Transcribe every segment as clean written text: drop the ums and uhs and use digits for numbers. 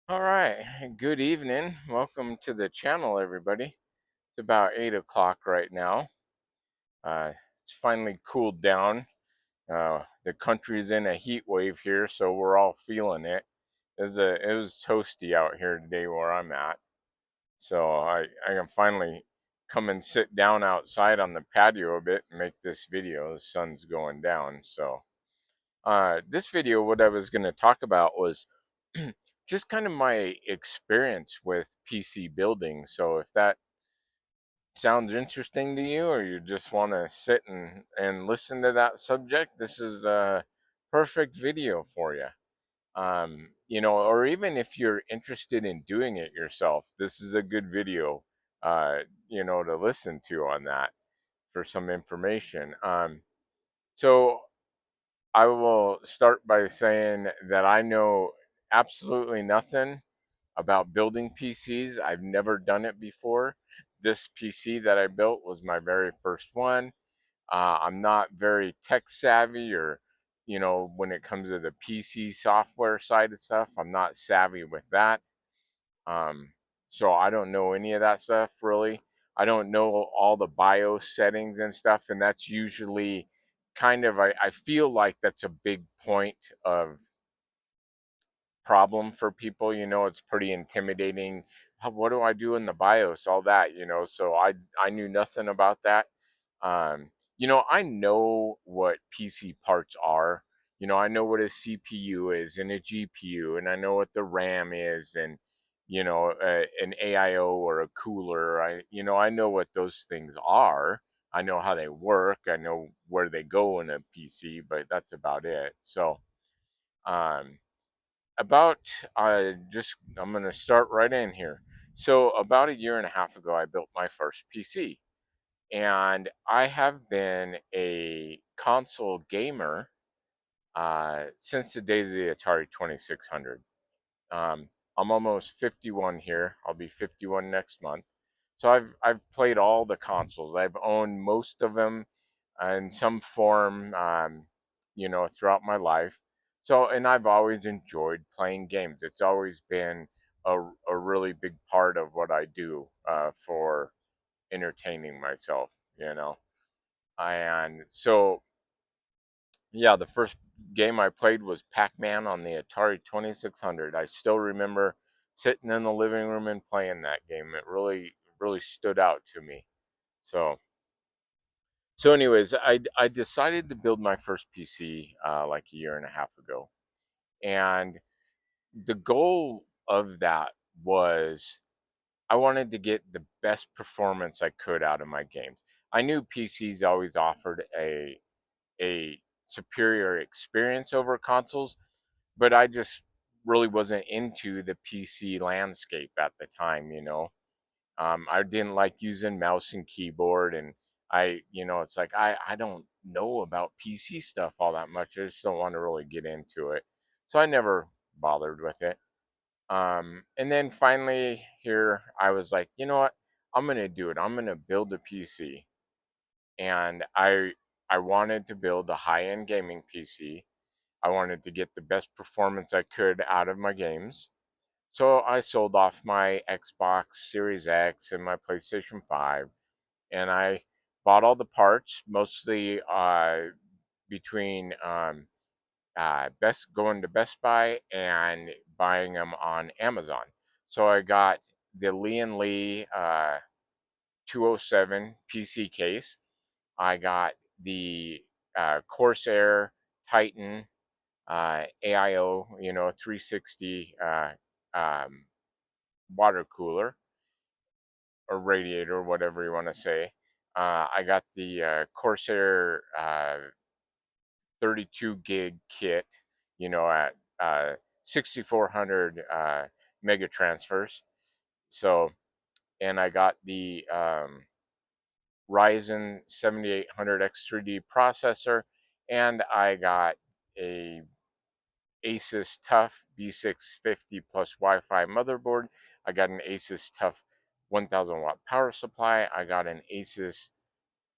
All right, good evening. Welcome to the channel, everybody. It's about 8 o'clock right now. Uh, it's finally cooled down. The country's in a heat wave here, so we're all feeling it. It was toasty out here today where I'm at. So I can finally come and sit down outside on the patio a bit and make this video. The sun's going down. So this video, what I was going to talk about was just kind of my experience with PC building. So if that sounds interesting to you, or you just want to sit and listen to that subject, this is a perfect video for you. Or even if you're interested in doing it yourself, this is a good video, to listen to on that for some information. So I will start by saying that I know absolutely nothing about building PCs. I've never done it before. This PC that I built was my very first one. I'm not very tech savvy, or, when it comes to the PC software side of stuff, I'm not savvy with that. Um, so I don't know any of that stuff really. I don't know all the BIOS settings and stuff, and that's usually I feel like that's a big point of problem for people. It's pretty intimidating. What do I do in the BIOS? All that, So I knew nothing about that. I know what PC parts are. I know what a CPU is and a GPU, and I know what the RAM is, and an AIO or a cooler. I know what those things are. I know how they work. I know where they go in a PC, but that's about it. So, um, about just I'm going to start right in here. So about a year and a half ago, I built my first PC, and I have been a console gamer since the days of the Atari 2600. Um, I'm almost 51 here. I'll be 51 next month. So I've played all the consoles. I've owned most of them in some form, throughout my life. So, and I've always enjoyed playing games. It's always been a really big part of what I do for entertaining myself, And so, yeah, the first game I played was Pac-Man on the Atari 2600. I still remember sitting in the living room and playing that game. It really stood out to me. So, anyways, I decided to build my first PC like a year and a half ago, and the goal of that was I wanted to get the best performance I could out of my games. I knew PCs always offered a superior experience over consoles, but I just really wasn't into the PC landscape at the time. I didn't like using mouse and keyboard, and it's like I don't know about PC stuff all that much. I just don't want to really get into it, so I never bothered with it. And then finally here, I was like, you know what? I'm gonna do it. I'm gonna build a PC, and I wanted to build a high-end gaming PC. I wanted to get the best performance I could out of my games. So I sold off my Xbox Series X and my PlayStation 5, and I bought all the parts, mostly between Best going to Best Buy and buying them on Amazon. So I got the Lee and Lee 207 PC case. I got the Corsair Titan AIO, 360 um, water cooler or radiator, whatever you want to say. I got the Corsair 32 gig kit, at 6400 mega transfers. So, and I got the Ryzen 7800X3D processor, and I got a Asus TUF B650 plus Wi-Fi motherboard. I got an Asus TUF 1000 watt power supply. I got an Asus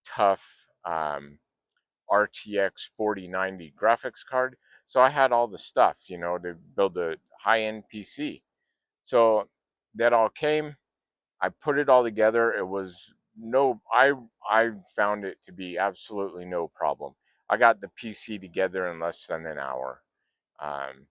TUF RTX 4090 graphics card. So I had all the stuff, to build a high-end PC. So that all came. I put it all together. It was no, I found it to be absolutely no problem. I got the PC together in less than an hour. Um,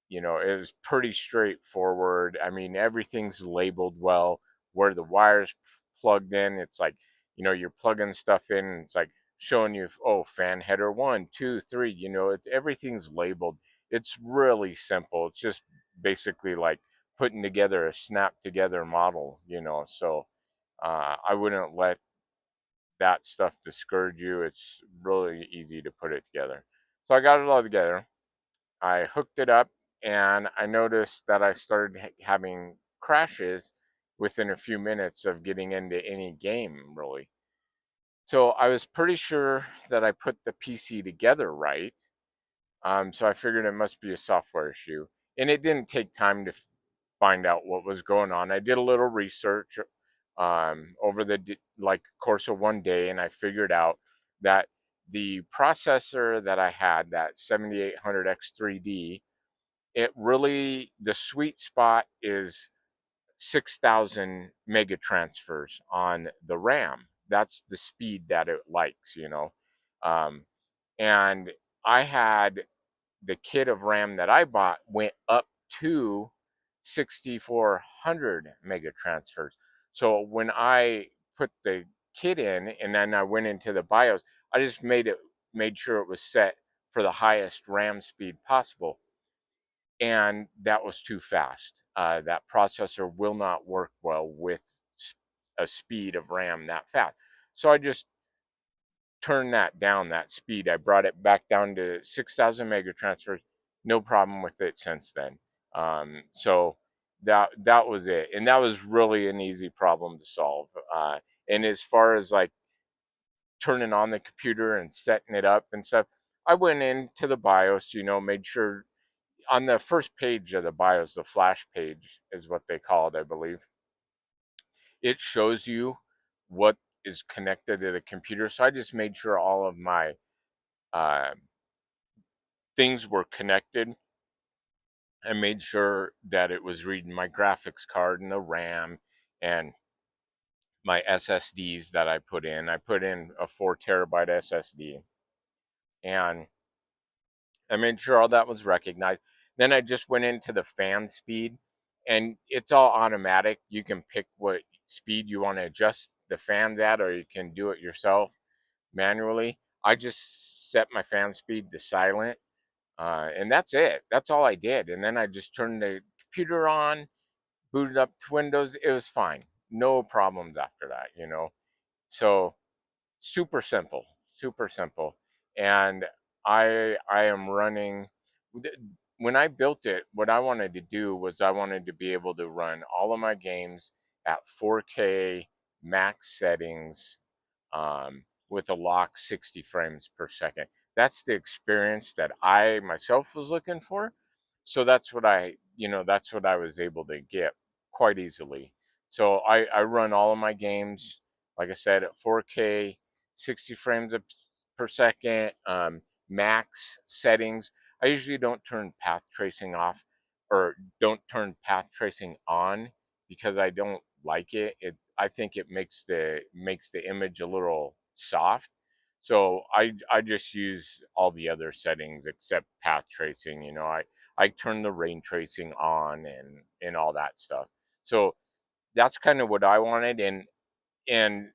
it was pretty straightforward. I mean, everything's labeled well. Where the wires plugged in, it's like, you're plugging stuff in, and it's like showing you, oh, fan header one, two, three. It's everything's labeled. It's really simple. It's just basically like putting together a snap together model. So I wouldn't let that stuff discourage you. It's really easy to put it together. So I got it all together. I hooked it up, and I noticed that I started having crashes within a few minutes of getting into any game, really. So I was pretty sure that I put the PC together right. So I figured it must be a software issue. And it didn't take time to find out what was going on. I did a little research over the like course of one day, and I figured out that the processor that I had, that 7800X3D, the sweet spot is 6,000 mega transfers on the RAM. That's the speed that it likes. Um, and I had the kit of RAM that I bought went up to 6,400 mega transfers. So when I put the kit in and then I went into the BIOS, I just made sure it was set for the highest RAM speed possible, and that was too fast. That processor will not work well with a speed of RAM that fast. So I just turned that down, that speed. I brought it back down to 6,000 mega transfers. No problem with it since then. So that was it, and that was really an easy problem to solve. And as far as like turning on the computer and setting it up and stuff, I went into the BIOS, made sure on the first page of the BIOS, the flash page is what they call it, I believe. It shows you what is connected to the computer. So I just made sure all of my uh, things were connected. I made sure that it was reading my graphics card and the RAM and my SSDs that I put in. I put in a 4 terabyte SSD, and I made sure all that was recognized. Then I just went into the fan speed, and it's all automatic. You can pick what speed you want to adjust the fans at, or you can do it yourself manually. I just set my fan speed to silent, and that's it. That's all I did. And then I just turned the computer on, booted up to Windows. It was fine. No problems after that. So super simple, super simple. And I am running. When I built it, what I wanted to do was I wanted to be able to run all of my games at 4K max settings, with a lock 60 frames per second. That's the experience that I myself was looking for. So that's what I was able to get quite easily. So I run all of my games, like I said, at 4K, 60 frames per second, max settings. I usually don't turn path tracing off, or don't turn path tracing on, because I don't like it. I think it makes the image a little soft. So I just use all the other settings except path tracing. I turn the rain tracing on and all that stuff. So that's kind of what I wanted, and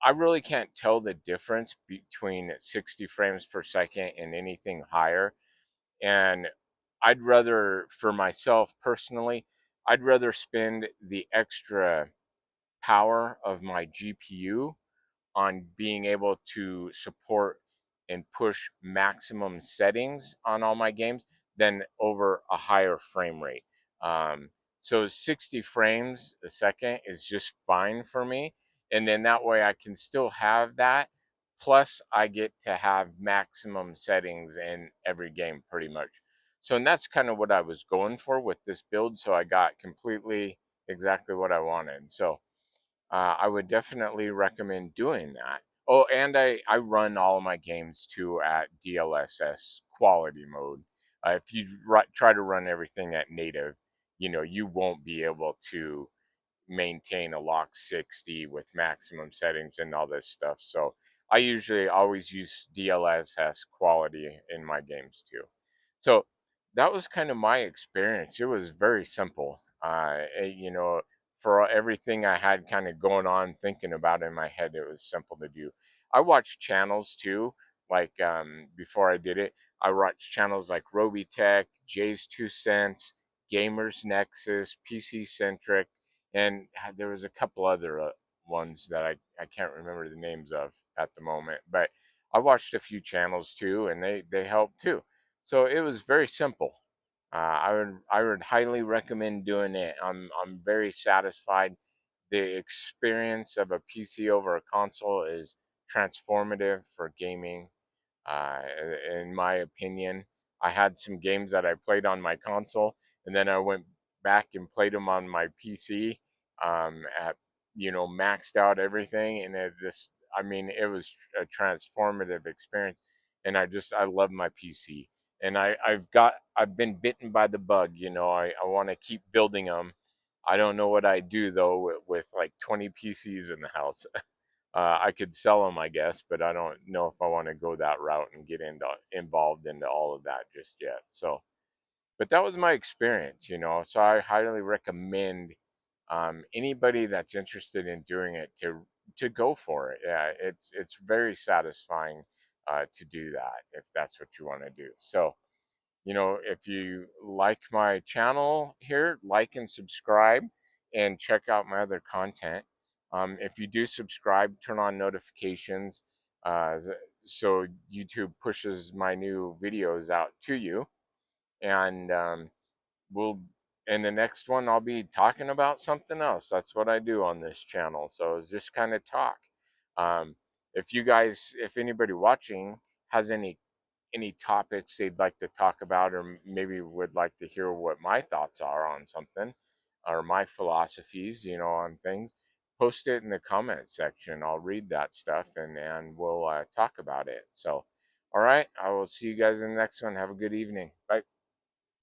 I really can't tell the difference between 60 frames per second and anything higher. And I'd rather, for myself personally, I'd rather spend the extra power of my GPU on being able to support and push maximum settings on all my games than over a higher frame rate. Um, so 60 frames a second is just fine for me. And then that way I can still have that. Plus, I get to have maximum settings in every game pretty much. So, and that's kind of what I was going for with this build. So, I got completely exactly what I wanted. So, I would definitely recommend doing that. Oh, and I run all of my games too at DLSS quality mode. If you try to run everything at native, you won't be able to maintain a lock 60 with maximum settings and all this stuff. So I usually always use DLSS quality in my games too. So that was kind of my experience. It was very simple. For everything I had kind of going on, thinking about in my head, it was simple to do. I watched channels too, like before I did it. I watched channels like Robitech, Jay's Two Cents, Gamers Nexus, PC Centric, and there was a couple other ones that I can't remember the names of at the moment. But I watched a few channels too, and they helped too. So it was very simple. I would highly recommend doing it. I'm very satisfied. The experience of a PC over a console is transformative for gaming. Uh, in my opinion, I had some games that I played on my console, and then I went back and played them on my PC, at maxed out everything, and I mean, it was a transformative experience, and I love my PC, and I've been bitten by the bug. I want to keep building them. I don't know what I do though with like 20 PCs in the house. I could sell them, I guess, but I don't know if I want to go that route and get involved into all of that just yet. So, but that was my experience. So I highly recommend anybody that's interested in doing it to go for it. Yeah, it's very satisfying to do that if that's what you want to do. So, if you like my channel here, like and subscribe and check out my other content. If you do subscribe, turn on notifications so YouTube pushes my new videos out to you. And we'll, in the next one, I'll be talking about something else. That's what I do on this channel. So it's just kind of talk. Um, if anybody watching has any topics they'd like to talk about, or maybe would like to hear what my thoughts are on something, or my philosophies, on things, post it in the comment section. I'll read that stuff, and we'll talk about it. So, all right, I will see you guys in the next one. Have a good evening. Bye.